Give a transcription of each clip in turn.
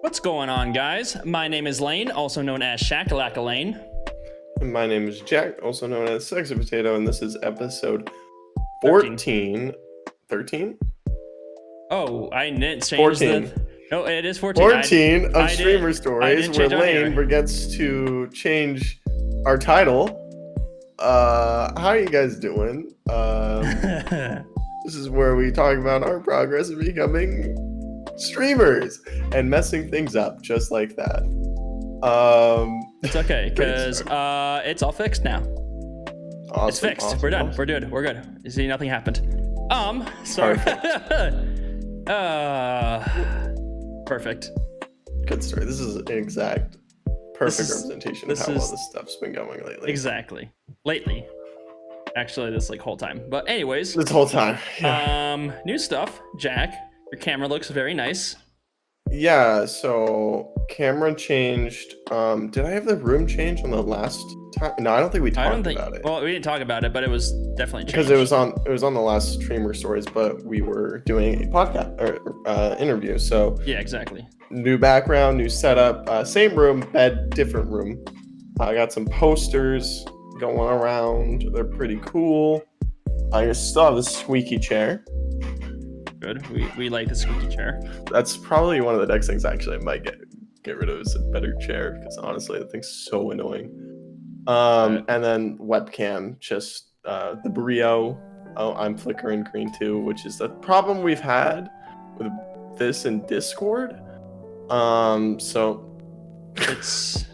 What's going on, guys? My name is Lane, also known as Shakalaka Lane. And my name is Jack, also known as Sexy Potato, and this is episode 14. 13? Oh, I didn't change 14. No, it is 14. 14 of Streamer Stories, where Lane forgets to change our title. How are you guys doing? This is where we talk about our progress in becoming streamers and messing things up just like that. It's okay, because it's all fixed now. Awesome, it's fixed. Awesome, We're done. awesome. We're good. We're good. You see, nothing happened. Sorry. Perfect. Good story. This is an exact perfect representation of how well this stuff's been going lately. Exactly. Lately. Actually, this whole time. But anyways. This whole time. Yeah. New stuff. Jack, your camera looks very nice. Yeah, so camera changed. Did I have the room change on the last time? No, I don't think we talked about it. Well, we didn't talk about it, but it was definitely changed. Because it was on the last Streamer Stories, but we were doing a podcast or interview. So yeah, exactly. New background, new setup, same room, bed, different room. I got some posters going around. They're pretty cool. I still have the squeaky chair. Good. We like the squeaky chair. That's probably one of the next things actually I might get rid of is a better chair, because honestly the thing's so annoying. And then webcam, just the Brio. Oh, I'm flickering green too, which is the problem we've had with this in Discord. So it's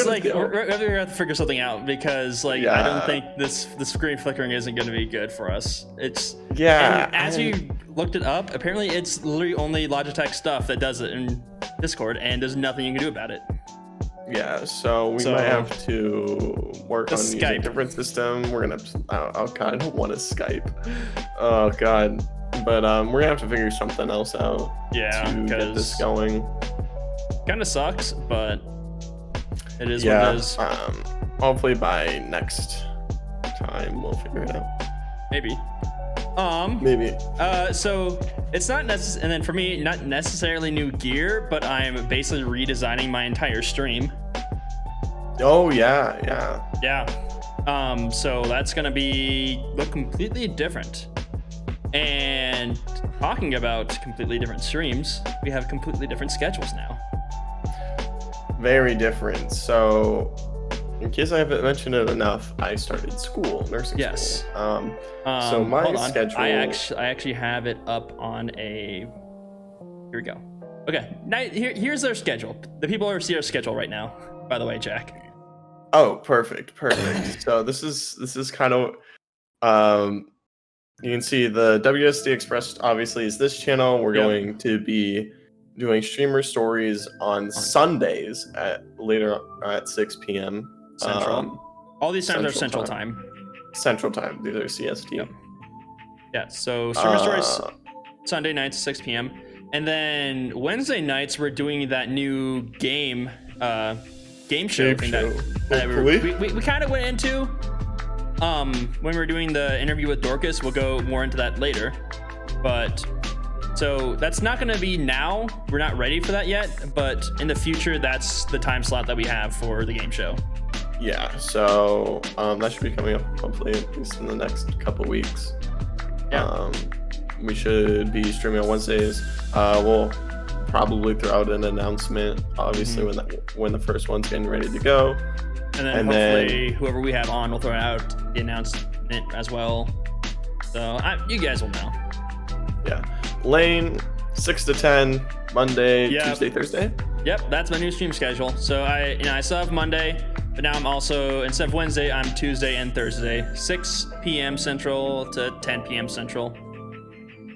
like we're gonna have to figure something out, because I don't think the screen flickering isn't gonna be good for us. And as we looked it up, apparently it's literally only Logitech stuff that does it in Discord, and there's nothing you can do about it. Yeah, so we might have to work on using a different system. We're gonna oh god, I don't want to Skype. Oh god. But we're gonna have to figure something else out to get this going. Kinda sucks, but it is what it is. Hopefully by next time we'll figure it out. Maybe. Maybe. So it's not necessary, and then for me, not necessarily new gear, but I'm basically redesigning my entire stream. Oh yeah. So that's gonna look completely different. And talking about completely different streams, we have completely different schedules now. Very different. So, in case I haven't mentioned it enough, I started school, nursing school. So my schedule. I actually have it up on a. Here we go. Okay, now here's our schedule. The people see our schedule right now. By the way, Jack. Oh, perfect. So this is kind of. You can see the WSD Express obviously is this channel. We're going to be doing Streamer Stories on Sundays at 6 p.m. Central. All these times are Central Time. Central Time. These are CST. Yeah. So Streamer Stories Sunday nights 6 p.m. And then Wednesday nights we're doing that new game show thing that we kind of went into. When we're doing the interview with Dorcas, we'll go more into that later. But so that's not going to be now. We're not ready for that yet. But in the future, that's the time slot that we have for the game show. Yeah. So that should be coming up hopefully at least in the next couple weeks. Yeah. We should be streaming on Wednesdays. We'll probably throw out an announcement, obviously, when the first one's getting ready to go. And then hopefully whoever we have on will throw out the announcement as well. So you guys will know. Yeah. Lane, 6 to 10, Monday, Tuesday, Thursday. Yep, that's my new stream schedule. So I still have Monday, but now I'm also, instead of Wednesday, I'm Tuesday and Thursday, 6 p.m. Central to 10 p.m. Central.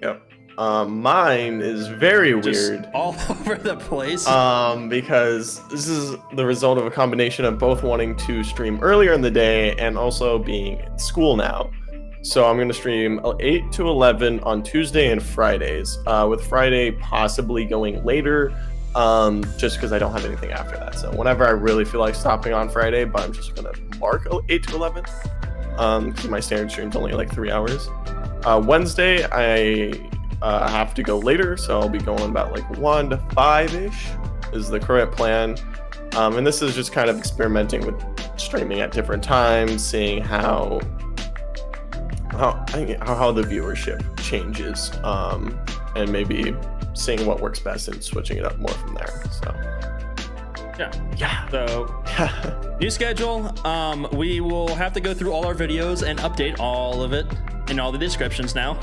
Yep. Mine is very weird. All over the place. Because this is the result of a combination of both wanting to stream earlier in the day and also being in school now. So I'm going to stream 8 to 11 on Tuesday and Fridays, with Friday possibly going later, just because I don't have anything after that. So whenever I really feel like stopping on Friday, but I'm just going to mark 8 to 11, because my standard stream's only 3 hours. Wednesday, have to go later, so I'll be going about like 1 to 5-ish is the current plan. And this is just kind of experimenting with streaming at different times, seeing how the viewership changes, and maybe seeing what works best and switching it up more from there. So yeah. So new schedule. We will have to go through all our videos and update all of it in all the descriptions now.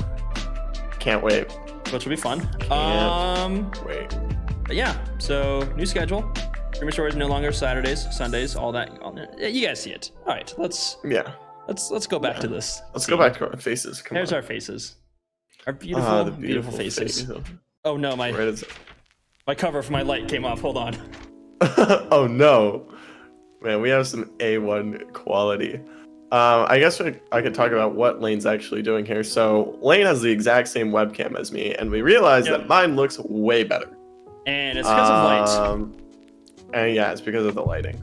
Can't wait. Which will be fun. Can't wait. But yeah, so new schedule. Streamer Stories no longer Saturdays, Sundays, all that. Yeah, you guys see it. All right, let's go back to this. Let's go back to our faces. There's our faces. Our beautiful faces. Oh no, my cover for my light came off. Hold on. Oh no, man, we have some A1 quality. I guess I could talk about what Lane's actually doing here. So Lane has the exact same webcam as me, and we realized that mine looks way better. And it's because of light. And yeah, it's because of the lighting.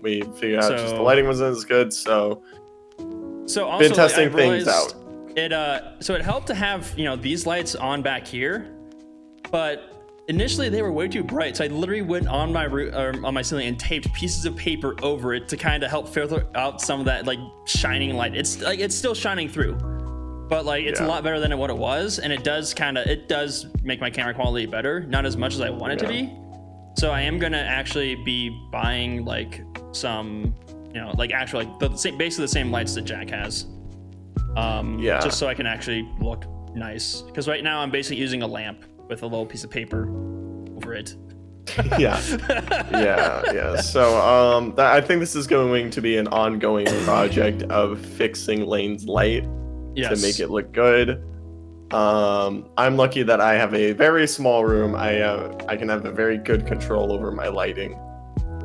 We figured out just the lighting wasn't as good, so also, been testing things out. So it helped to have these lights on back here, but initially they were way too bright. So I literally went on my ceiling and taped pieces of paper over it to kind of help filter out some of that like shining light. It's still shining through, but like it's a lot better than what it was, and it does make my camera quality better. Not as much as I want it to be. So I am gonna actually be buying like some, basically the same lights that Jack has. Just so I can actually look nice. Because right now I'm basically using a lamp with a little piece of paper over it. Yeah. So I think this is going to be an ongoing project of fixing Lane's light to make it look good. I'm lucky that I have a very small room. I can have a very good control over my lighting.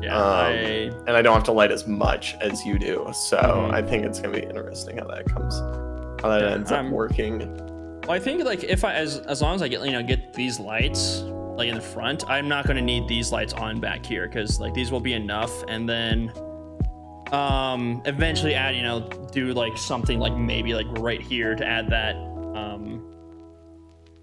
And I don't have to light as much as you do. So I think it's gonna be interesting how that ends up working. Well, I think like if as long as I get these lights like in the front, I'm not gonna need these lights on back here because like these will be enough, and then eventually add do like something like maybe like right here to add that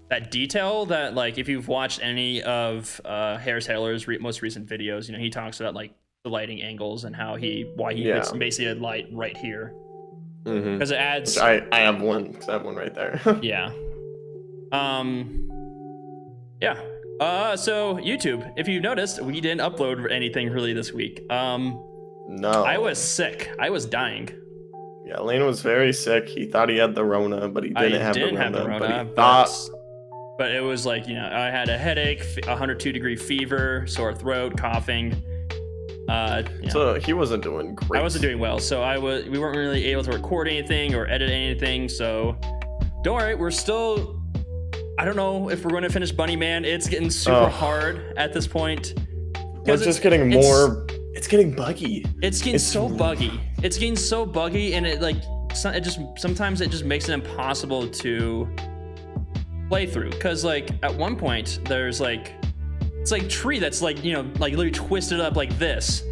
that detail that like if you've watched any of Harris Taylor's most recent videos, he talks about like the lighting angles and why he puts basically a light right here because it adds. I have one because I have one right there. So YouTube, if you noticed, we didn't upload anything really this week. No, I was sick. I was dying. Yeah, Lane was very sick. He thought he had the Rona, but he didn't have the Rona. But he thought. But it was like, I had a headache, 102-degree fever, sore throat, coughing. So he wasn't doing great. I wasn't doing well. So we weren't really able to record anything or edit anything. So don't worry, we're still, I don't know if we're going to finish Bunny Man. It's getting super hard at this point. It's just getting more, it's getting buggy. It's getting so buggy. It's getting so buggy, and sometimes it just makes it impossible to play through, because like at one point there's like it's like tree that's like like literally twisted up like this,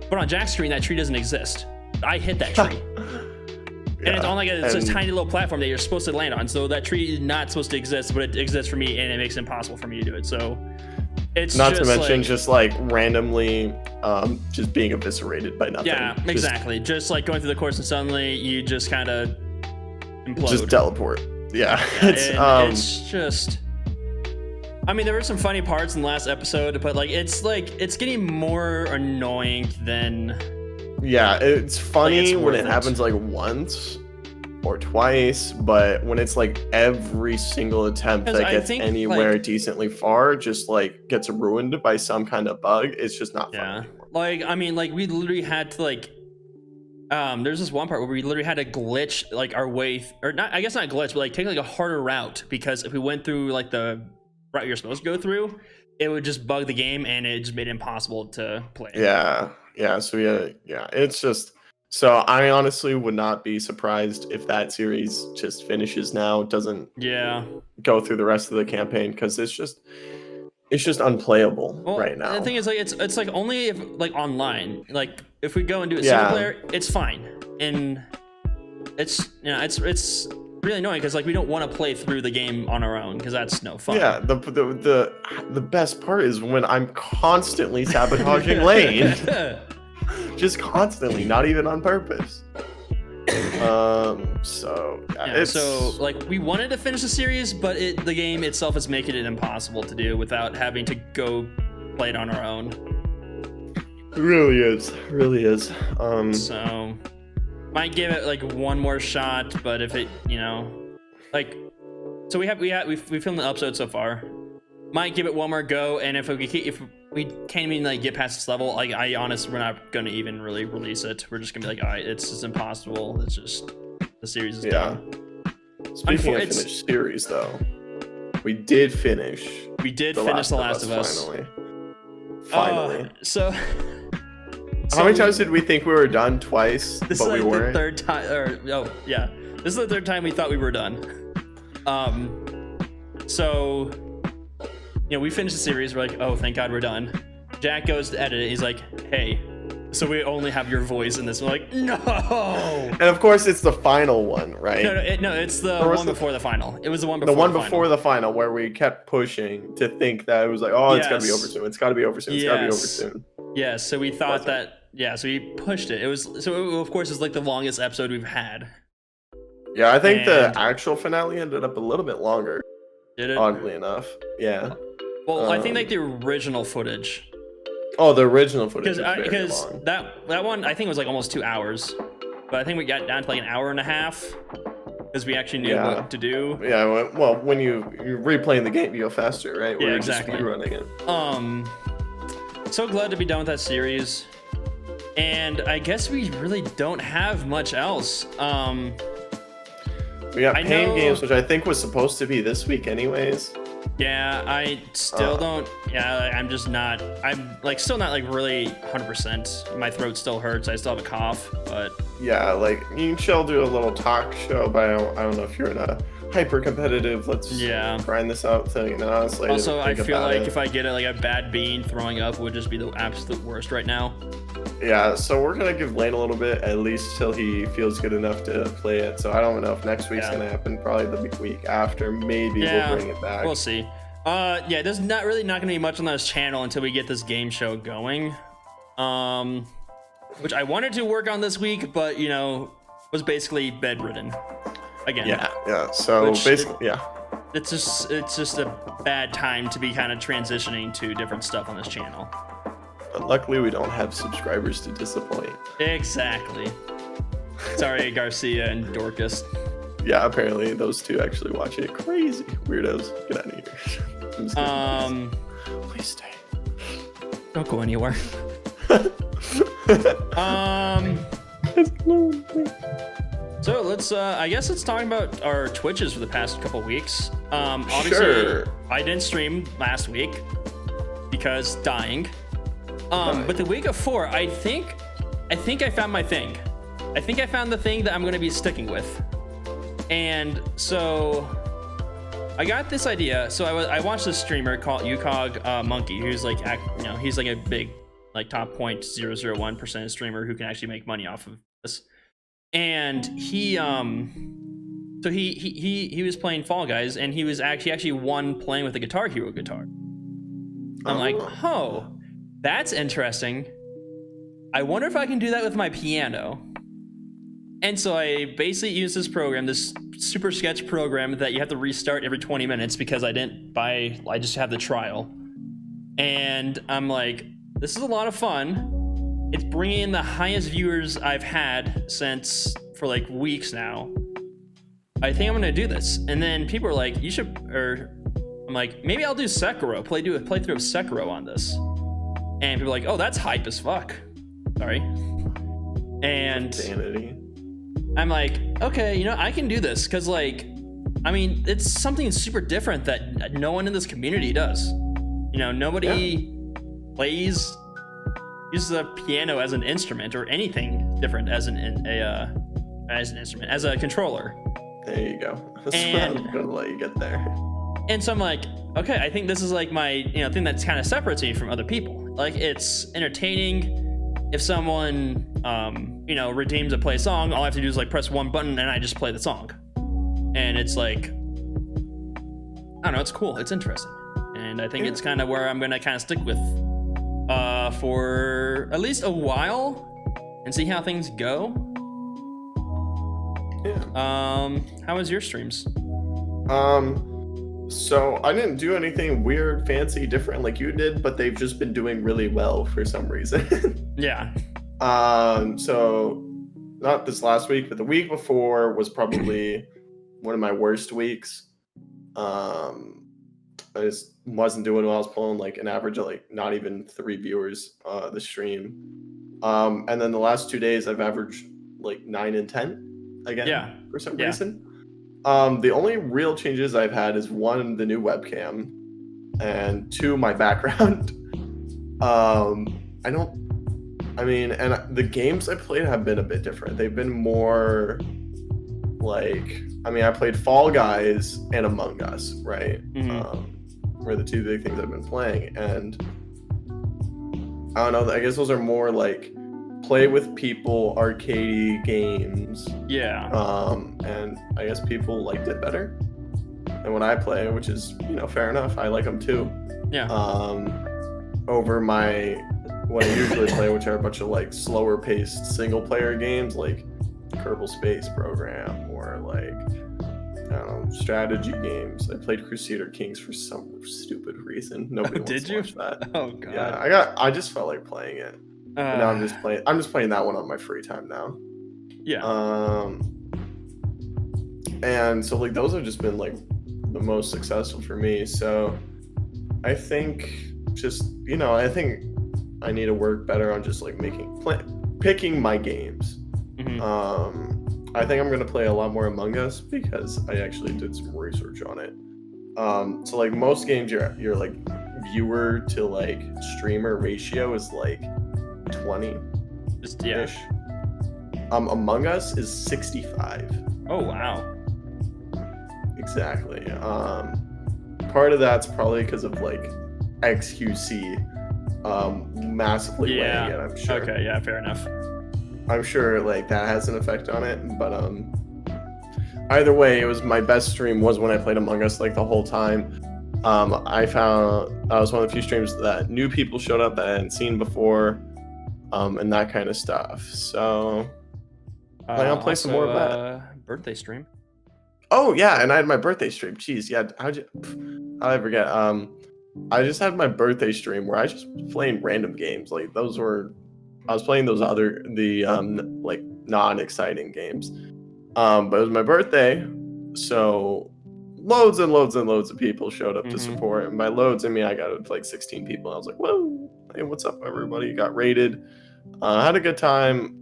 but on Jack's screen that tree doesn't exist. I hit that tree. And it's on like a tiny little platform that you're supposed to land on, so that tree is not supposed to exist, but it exists for me, and it makes it impossible for me to do it. So it's not to mention just like randomly just being eviscerated by nothing. Exactly, just like going through the course and suddenly you just kind of implode. Just teleport. It's just, I mean, there were some funny parts in the last episode, but like it's getting more annoying than. Yeah, it's funny when it happens like once or twice, but when it's like every single attempt that gets anywhere decently far just like gets ruined by some kind of bug, it's just not fun anymore. Like, I mean, like we literally had to like there's this one part where we literally had to glitch like our way or not, I guess not glitch, but like take like a harder route, because if we went through like the route you're supposed to go through, it would just bug the game and it just made it impossible to play. So it's just, so I honestly would not be surprised if that series just finishes now, doesn't go through the rest of the campaign, because it's just unplayable right now. The thing is, like, it's like only if like online, like if we go and do it single player, it's fine, and it's really annoying because like we don't want to play through the game on our own because that's no fun. Yeah, the best part is when I'm constantly sabotaging Lane. Just constantly, not even on purpose. So like we wanted to finish the series, but the game itself is making it impossible to do without having to go play it on our own. It really is. So might give it like one more shot, but if it, like, so we filmed the episode so far. Might give it one more go, and if we can't even like get past this level, like I honestly, we're not gonna even really release it. We're just gonna be like, all right, it's just impossible. It's just the series is done. Speaking of finished series, though, we did finish. We did finish The Last of Us. Finally. So how many times did we think we were done? Twice, this but is like we weren't. The third time, this is the third time we thought we were done. So. We finished the series. We're like, oh, thank God we're done. Jack goes to edit it. He's like, hey, so we only have your voice in this. We're like, no. And of course, it's the final one, right? No, it's the one before the final. It was the one before the one before the final where we kept pushing to think that it was like, oh, it's got to be over soon. It's got to be over soon. It's got to be over soon. Yeah, so we thought that, so we pushed it. Of course, it's like the longest episode we've had. Yeah, I think the actual finale ended up a little bit longer. Did it? Oddly enough. Yeah. Well, I think like the original footage. Oh, the original footage. Because that one I think was like almost 2 hours, but I think we got down to like an hour and a half because we actually knew what to do. Yeah. Well, when you're replaying the game, you go faster, right? Yeah, exactly. Just running it. So glad to be done with that series, and I guess we really don't have much else. We got Pain Games, which I think was supposed to be this week, anyways. Yeah, I still don't. Yeah, I'm just not. I'm like still not like really 100%. My throat still hurts. I still have a cough, but yeah, like you shall do a little talk show, but I don't know if you're in a hyper competitive. Let's grind this out thing. Honestly, also I feel like if I get like a bad bean, throwing up would just be the absolute worst right now. Yeah, so we're gonna give Lane a little bit, at least till he feels good enough to play it. So I don't know if next week's gonna happen. Probably the week after. Maybe we'll bring it back. We'll see. There's not gonna be much on this channel until we get this game show going. Which I wanted to work on this week, but was basically bedridden again. Yeah. So basically, It's just a bad time to be kind of transitioning to different stuff on this channel. But luckily, we don't have subscribers to disappoint. Exactly. Sorry, Garcia and Dorcas. Yeah, apparently those two actually watch it. Crazy weirdos. Get out of here. Please stay. Don't go anywhere. So let's talk about our Twitches for the past couple weeks. Obviously, I didn't stream last week because dying. But the week before, I think I found my thing. I think I found the thing that I'm going to be sticking with. And so I got this idea. So I watched this streamer called UCOG Monkey, who's like, he's like a big, like top 0.001% streamer who can actually make money off of this. And he was playing Fall Guys, and he actually won playing with the Guitar Hero guitar. I'm like, oh, that's interesting. I wonder if I can do that with my piano. And so I basically used this program, this Super Sketch program that you have to restart every 20 minutes because I just have the trial. And I'm like, this is a lot of fun. It's bringing in the highest viewers I've had for like weeks now. I think I'm gonna do this. And then people are like, I'm like, maybe I'll do Sekiro, play through of Sekiro on this. And people are like, oh, that's hype as fuck. Sorry. And Insanity. I'm like, okay, I can do this because it's something super different that no one in this community does. Nobody uses a piano as an instrument or anything different as an instrument, as a controller. There you go. I'm gonna let you get there. And so I'm like, okay, I think this is like my thing that's kind of separates me from other people. Like, it's entertaining. If someone redeems a play song, all I have to do is like press one button and I just play the song. and it's like, I don't know, it's cool, it's interesting, and I think it's kind of where I'm gonna kind of stick with for at least a while and see how things go. How was your streams? So I didn't do anything weird, fancy, different like you did, but they've just been doing really well for some reason. Yeah. So not this last week, but the week before was probably one of my worst weeks. I just wasn't doing well. I was pulling like an average of like not even 3 viewers the stream. And then the last 2 days I've averaged like 9 and 10 again for some reason. The only real changes I've had is 1, the new webcam, and 2, my background. And the games I played have been a bit different. They've been more like, I played Fall Guys and Among Us, right? Were the 2 big things I've been playing, and I don't know, I guess those are more like play with people, arcade games. Yeah. And I guess people liked it better than what I play, which is, fair enough. I like them too. Yeah. Over what I usually play, which are a bunch of like slower paced single player games like Kerbal Space Program or like, I don't know, strategy games. I played Crusader Kings for some stupid reason. Nobody wants to watch that. Oh god. Yeah, I just felt like playing it. Now I'm just playing that one on my free time now. Yeah. And so like those have just been like the most successful for me. So I think I think I need to work better on just like picking my games. I think I'm gonna play a lot more Among Us because I actually did some research on it. So like most games, your like viewer to like streamer ratio is like 20 ish. Among Us is 65. Oh wow. Exactly. Part of that's probably because of like XQC massively weighing it, I'm sure. Okay, yeah, fair enough. I'm sure like that has an effect on it, but either way, it was my best stream was when I played Among Us like the whole time. I found I was one of the few streams that new people showed up that I hadn't seen before, and that kind of stuff. So I'll play some more of that. Birthday stream. Oh yeah, and I had my birthday stream. Jeez, yeah. How'd I forget? I just had my birthday stream where I just was playing random games. Like I was playing like non-exciting games. But it was my birthday, so loads and loads and loads of people showed up to support. And by loads, I mean I got like 16 people. I was like, whoa, hey, what's up, everybody? Got rated. Had a good time.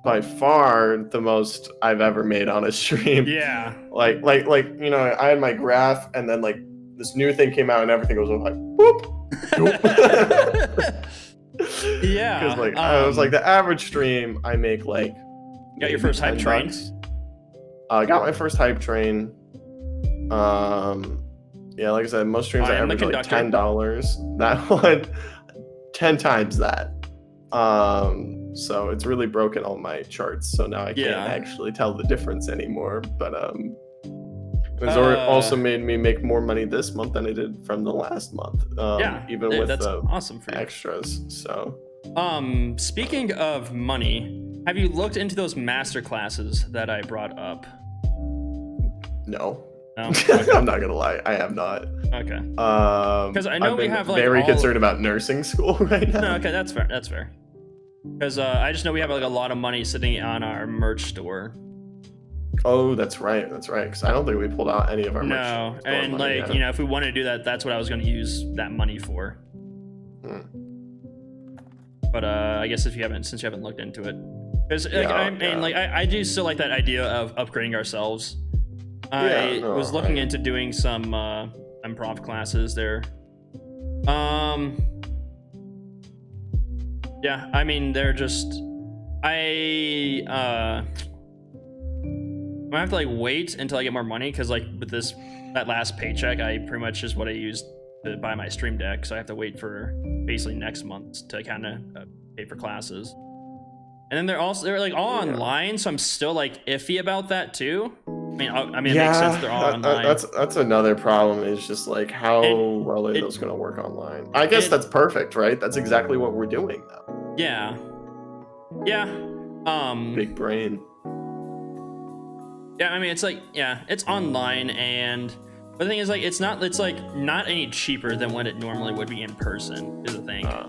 By far the most I've ever made on a stream. Yeah. Like I had my graph, and then like this new thing came out, and everything goes like whoop. Yeah. Because like I was like the average stream I make like. Got your first hype train? I got my first hype train. Yeah, like I said, most streams I average like $10. That one, 10 times that. So it's really broken all my charts. So now I can't actually tell the difference anymore. But it's also made me make more money this month than I did from the last month. Even with that's awesome for you. Extras. So. Speaking of money, have you looked into those master classes that I brought up? No. No? Okay. I'm not gonna lie, I have not. Okay. Because I know we have like very concerned about nursing school right now. No, okay, that's fair. That's fair. Because I just know we have like a lot of money sitting on our merch store. Oh, that's right. That's right. Because I don't think we pulled out any of our merch. No, and like yet. If we want to do that, that's what I was going to use that money for. But I guess since you haven't looked into it, because I do still like that idea of upgrading ourselves. I was looking into doing some improv classes there. Yeah, I mean they're just I have to like wait until I get more money, because like with that last paycheck, I pretty much is what I used to buy my stream deck, so I have to wait for basically next month to kind of pay for classes. And then they're like all online, so I'm still like iffy about that too. it makes sense they're all online. That's another problem. Is just like how well are those going to work online? I guess that's perfect, right? That's exactly what we're doing now. Yeah. Big brain. Yeah, I mean, it's like, yeah, it's online, and but the thing is, like, it's like not any cheaper than what it normally would be in person, is the thing. I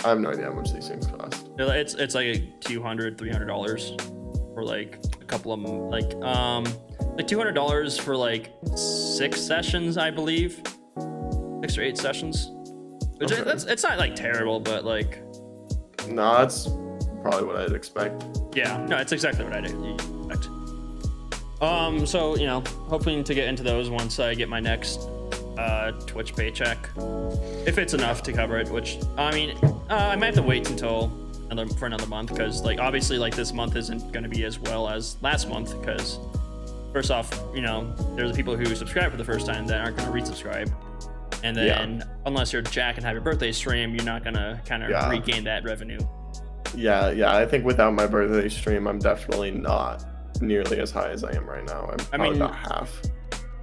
have no idea how much these things cost. It's like $200-$300 for like a couple of them, like $200 for like 6 sessions, I believe, 6 or 8 sessions. Which it's not like terrible, but like. No, that's probably what I'd expect. Yeah, no, it's exactly what I'd expect. So, you know, hoping to get into those once I get my next Twitch paycheck, if it's enough to cover it, which, I mean, I might have to wait until for another month, because, like, obviously, like, this month isn't going to be as well as last month, because first off, you know, there's the people who subscribe for the first time that aren't going to resubscribe, and then unless you're Jack and have your birthday stream, you're not going to kind of regain that revenue. Yeah, I think without my birthday stream, I'm definitely not nearly as high as I am right now. I'm probably about half.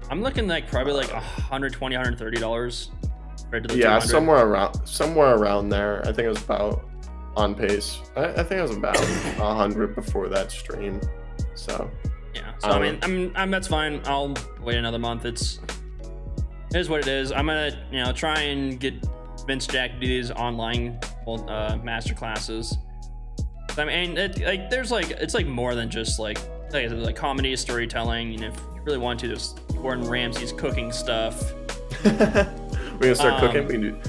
I'm looking like probably like $120, $130 compared to the $200. somewhere around there. I think it was about on pace. I think it was about 100 before that stream. So yeah. So I mean, I'm that's fine. I'll wait another month. It is what it is. I'm gonna, you know, try and get Vince Jack to do these online master classes. I mean, there's like, it's like more than just like I said, like comedy, storytelling, and if you really want to, there's Gordon Ramsay's cooking stuff. We're gonna start cooking. We can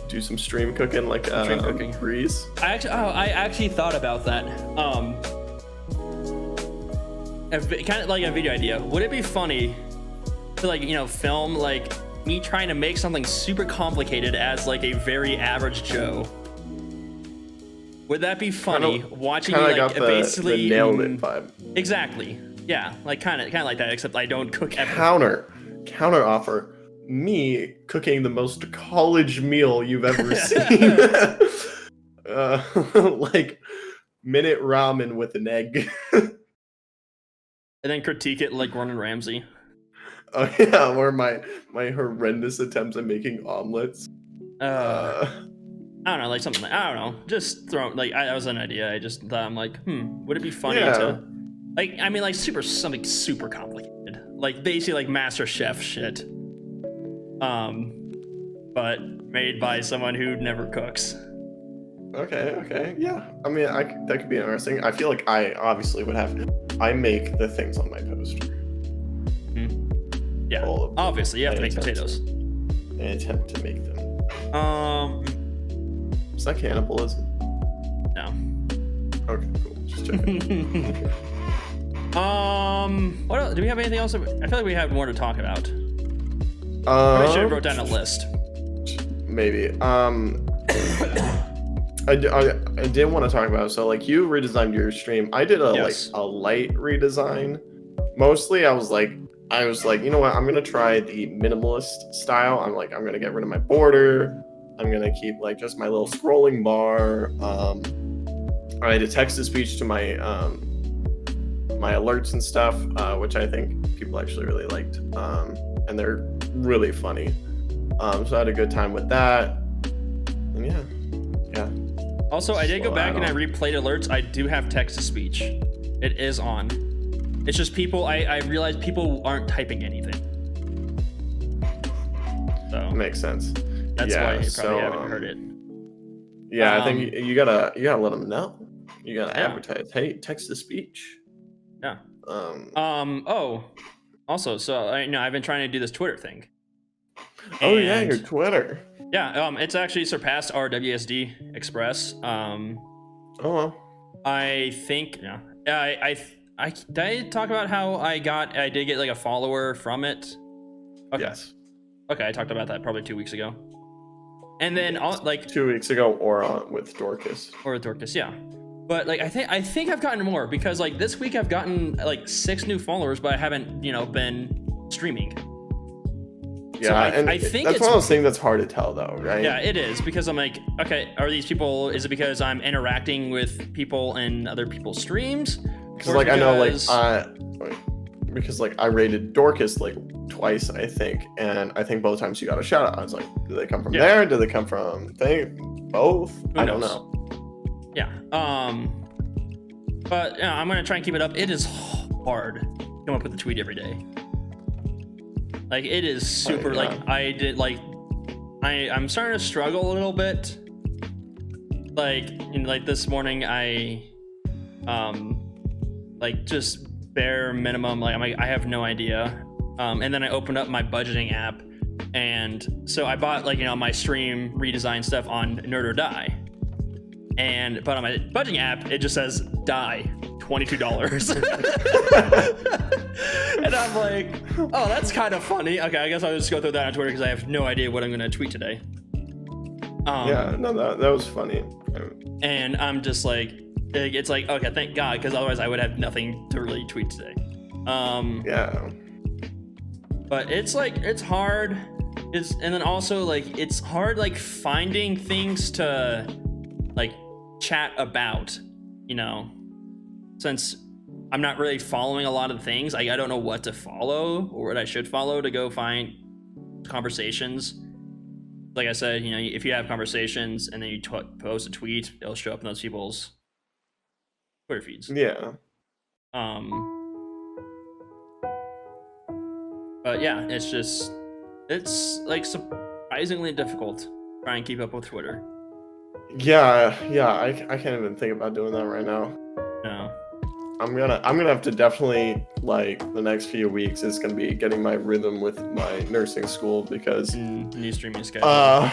do some stream cooking, like stream cooking. Breeze. I actually thought about that. Kind of like a video idea. Would it be funny to, like, you know, film like me trying to make something super complicated as like a very average Joe? Would that be funny? Watching you like basically the nailed it vibe. Exactly. Yeah, like kind of like that, except I don't cook ever. Counter offer. Me cooking the most college meal you've ever seen. Like minute ramen with an egg. And then critique it like Gordon Ramsay. Oh yeah, or my horrendous attempts at making omelets. I don't know, like something like, I don't know, just throw, like, that was an idea. I just thought, I'm like, would it be funny to, like, I mean, like, something super complicated, like basically like Master Chef shit, but made by someone who never cooks. Okay, yeah. I mean, that could be interesting. I feel like I obviously would have to. I make the things on my poster. Yeah, obviously you have to make potatoes. And attempt to make them. Is that cannibalism? No. Okay, cool. Just checking. What else? Do we have anything else? I feel like we have more to talk about. I should have wrote down a list. Maybe. I did want to talk about, so like you redesigned your stream. I did like a light redesign. Mostly I was like, you know what? I'm gonna try the minimalist style. I'm gonna get rid of my border. I'm gonna keep like just my little scrolling bar. I had a text-to-speech to my my alerts and stuff, which I think people actually really liked, and they're really funny. So I had a good time with that, and yeah. Also, I did go back and I replayed alerts. I do have text-to-speech. It is on. It's just people. I realized people aren't typing anything. So makes sense. That's why you probably haven't heard it. Yeah, I think you gotta let them know. You gotta advertise. Hey, text to speech. Yeah. Oh, also, so I've been trying to do this Twitter thing. Oh yeah, your Twitter. Yeah. It's actually surpassed our WSD Express. Oh well. I think. Yeah. I did I talk about how I did get like a follower from it. Okay. Yes. Okay, I talked about that probably 2 weeks ago. And then like 2 weeks ago, or with Dorcas. Or with Dorcas, yeah. But like I think I've gotten more, because like this week I've gotten like 6 new followers, but I haven't, been streaming. Yeah, so I think that's one of those things that's hard to tell though, right? Yeah, it is, because I'm like, okay, are these people? Is it because I'm interacting with people in other people's streams? Because like I know, like because like I rated Dorcas like twice, I think, and I think both times you got a shout out. I was like, do they come from there? Do they come from both? I don't know. Yeah. But yeah, I'm gonna try and keep it up. It is hard to come up with a tweet every day. Like it is super. Like I did. Like I'm starting to struggle a little bit. Like like this morning, I like just bare minimum. Like I have no idea. And then I opened up my budgeting app, and so I bought like my stream redesign stuff on Nerd or Die. But on my budgeting app, it just says die $22. And I'm like, oh, that's kind of funny. Okay, I guess I'll just go throw that on Twitter because I have no idea what I'm gonna tweet today. Yeah, no, that was funny. And I'm just like, it's like, okay, thank God, because otherwise I would have nothing to really tweet today. Yeah. But it's like, it's hard. And then also like, it's hard like finding things to like chat about, since I'm not really following a lot of things. I don't know what to follow or what I should follow to go find conversations. Like I said, if you have conversations and then you post a tweet, it'll show up in those people's Twitter feeds. Yeah. But yeah, it's like surprisingly difficult to try and keep up with Twitter. Yeah, I can't even think about doing that right now. No. I'm gonna have to definitely, like, the next few weeks is gonna be getting my rhythm with my nursing school because new streaming schedule.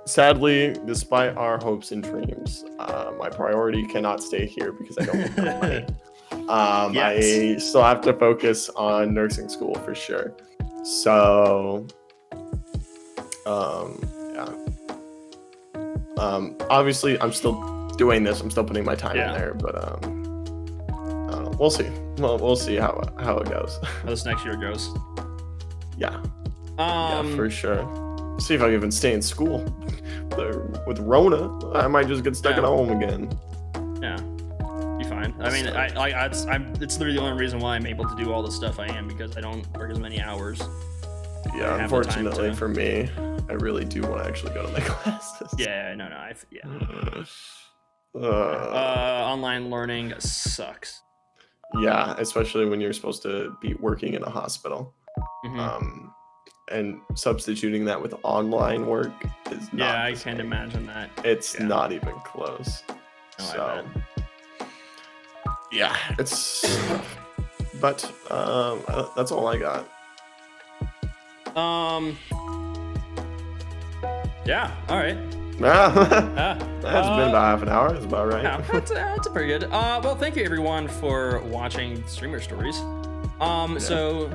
Sadly, despite our hopes and dreams, my priority cannot stay here because I don't have money. I still have to focus on nursing school for sure. So, yeah. Obviously, I'm still doing this. I'm still putting my time in there, but we'll see. Well, we'll see how it goes. How this next year goes. Yeah. Yeah, for sure. See if I can even stay in school. With Rona, I might just get stuck at home again. Yeah, be fine. I mean, it's literally the only reason why I'm able to do all the stuff I am, because I don't work as many hours. Yeah, unfortunately for me, I really do want to actually go to my classes. Yeah, no, online learning sucks. Yeah, especially when you're supposed to be working in a hospital. Mm-hmm. And substituting that with online work is not. Yeah, I can't imagine that. It's not even close. No, so, yeah, it's. But that's all I got. Yeah. All right. That's been about half an hour. It's about right. Yeah, that's pretty good. Well, thank you everyone for watching Streamer Stories. So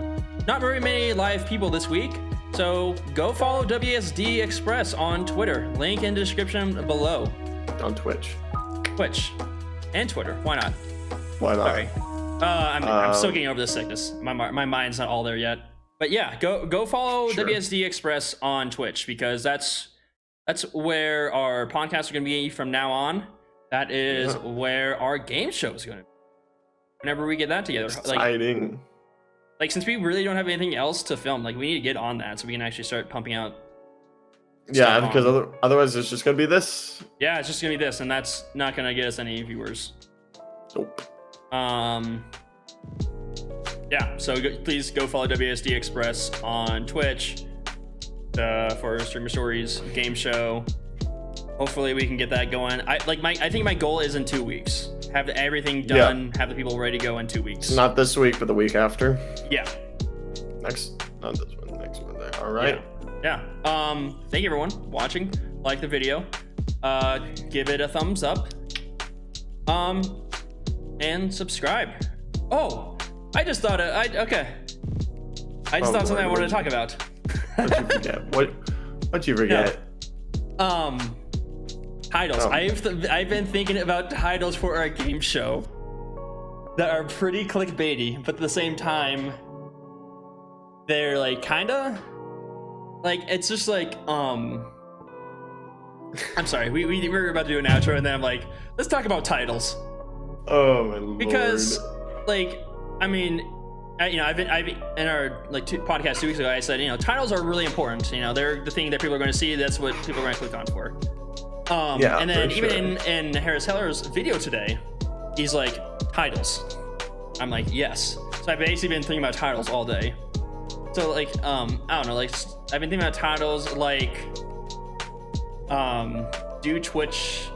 not very many live people this week. So go follow WSD Express on Twitter. Link in the description below. On Twitch. And Twitter. Why not? Why not? Sorry. I'm still getting over this sickness. My mind's not all there yet. But yeah, go follow WSD Express on Twitch, because that's where our podcasts are going to be from now on. That is where our game show is going to be. Whenever we get that together. Exciting. Like, since we really don't have anything else to film, like, we need to get on that so we can actually start pumping out. Yeah, because otherwise it's just going to be this. Yeah, it's just going to be this, and that's not going to get us any viewers. Nope. Yeah, so please go follow WSD Express on Twitch for Streamer Stories game show. Hopefully we can get that going. I think my goal is in 2 weeks. Have everything done, have the people ready to go in 2 weeks. Not this week, but the week after. Yeah. Not this one, next Monday. All right. Yeah. Thank you everyone watching. Like the video. Give it a thumbs up. And subscribe. Oh, I just thought I just thought something I wanted to talk about. What'd you forget? What'd you forget? Titles. I've been thinking about titles for our game show that are pretty clickbaity, but at the same time, they're like kinda like, it's just like I'm sorry, we were about to do an outro and then I'm like, let's talk about titles. Oh my lord. Because like I mean, I've in our like podcast 2 weeks ago, I said, titles are really important. They're the thing that people are going to see. That's what people are going to click on for. Yeah, and then for even sure. in Harris Heller's video today, he's like, titles. I'm like, yes. So I've basically been thinking about titles all day. So like, I don't know, like I've been thinking about titles like, do Twitch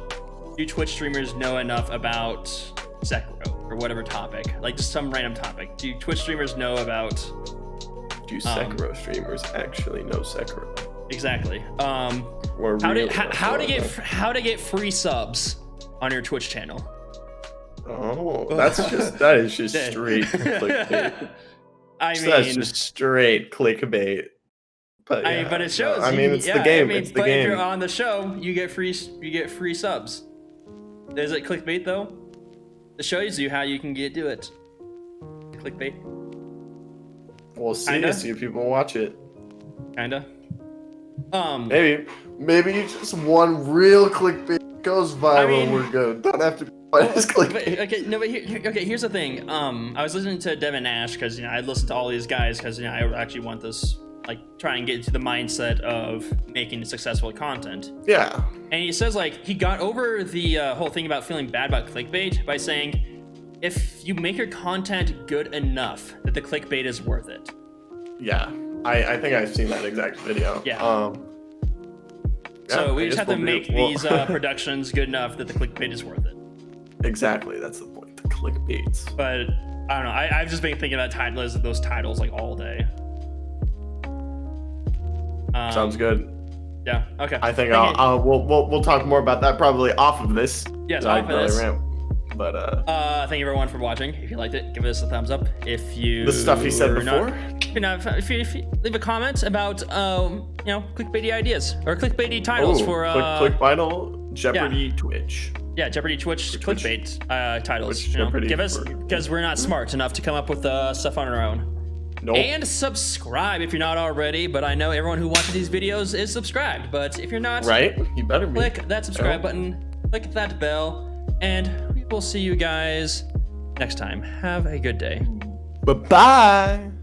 streamers know enough about Sekiro or whatever topic? Like just some random topic. Do Twitch streamers know about? Do Sekiro streamers actually know Sekiro? Exactly. Or how really to get free subs on your Twitch channel? Oh, that is just straight clickbait. I mean, that's just straight clickbait. But yeah, but it shows. I mean, it's the game. It's the game. If you're on the show, you get free subs. Is it clickbait though? It shows you how you can do it. Clickbait. We'll see if people watch it. Kinda. Maybe just one real clickbait goes viral. We're good. Don't have to be clickbait. Here's the thing. I was listening to Devin Nash because I listened to all these guys because I actually want this, like, try and get into the mindset of making successful content. Yeah. And he says like he got over the whole thing about feeling bad about clickbait by saying, if you make your content good enough that the clickbait is worth it. Yeah, I think I've seen that exact video. Yeah. So we just have to make these productions good enough that the clickbait is worth it. Exactly, that's the point. The clickbaits. But I don't know. I've just been thinking about those titles like all day. Sounds good. Yeah. Okay. I think we'll talk more about that probably off of this. Yes, off of this. But thank you everyone for watching. If you liked it, give us a thumbs up. If you the stuff he said before. If you leave a comment about clickbaity ideas or clickbaity titles for clickbait Jeopardy Twitch. Yeah, Jeopardy Twitch clickbait titles. Give us, because we're not smart enough to come up with stuff on our own. Nope. And subscribe if you're not already. But I know everyone who watches these videos is subscribed. But if you're not, right, you better be. Click that subscribe button. Click that bell, and we will see you guys next time. Have a good day. Bye-bye.